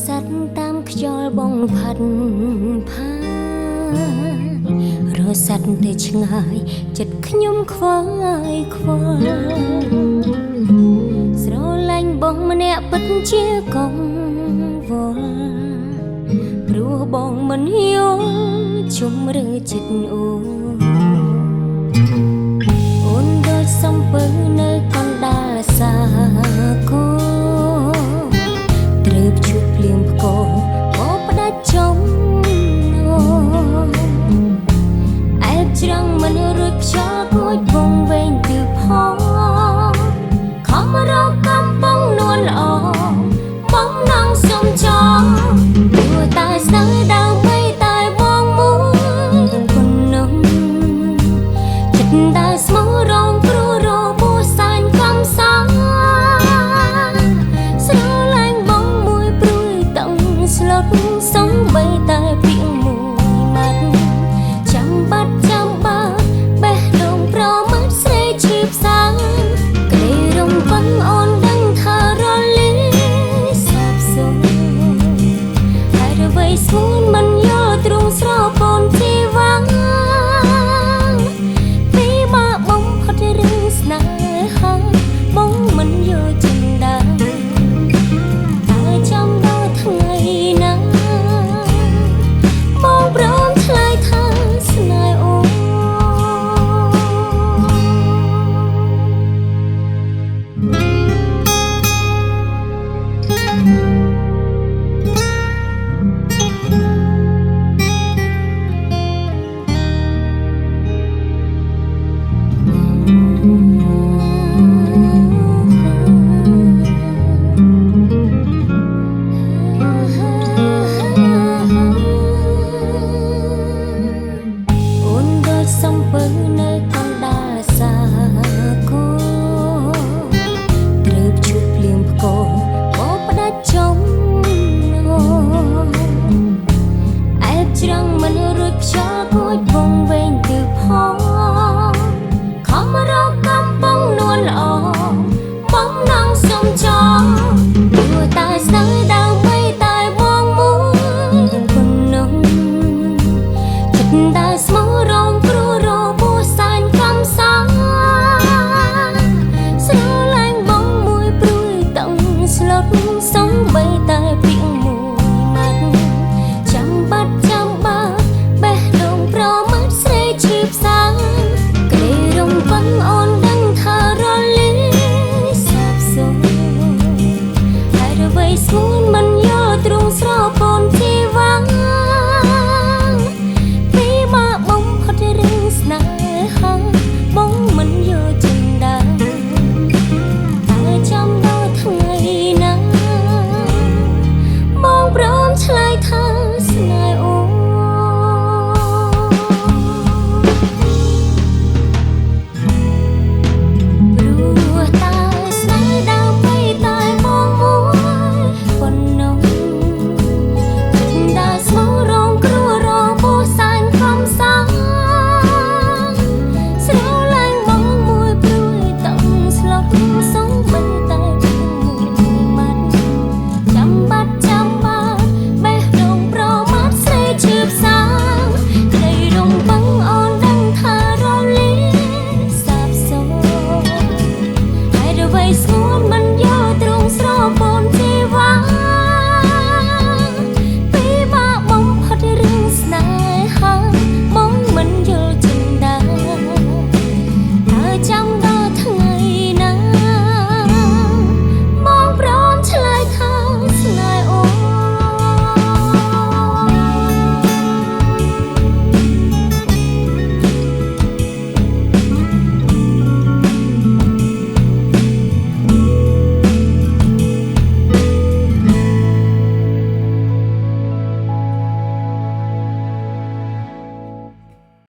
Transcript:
សັດតាមខ្យល់បងផាត់ផារស័តទៅឆ្ងាយចិត្តខ្ញុំខ្វាយខ្វល់ស្រឡាញ់បងម្នាក់ពិតជាកងវល់ព្រោះបងមិនយល់ជុំឬចិត្តអូនដូចសំពើនៅកណ្ដាលសាគរត្រូវជួបភ្លៀងផ្គរមកផ្ដាច់ចំអែបច្រាំងមិនរួចខ្យល់គួចពងវែងគឺផងខំរកកំប៉ុងនួនល្អបងនងសុំចងព្រោះតែស្ទើរដើម្បីតែបងមួយប៉ុណ្ណឹងចិត្តតែស្មោះរង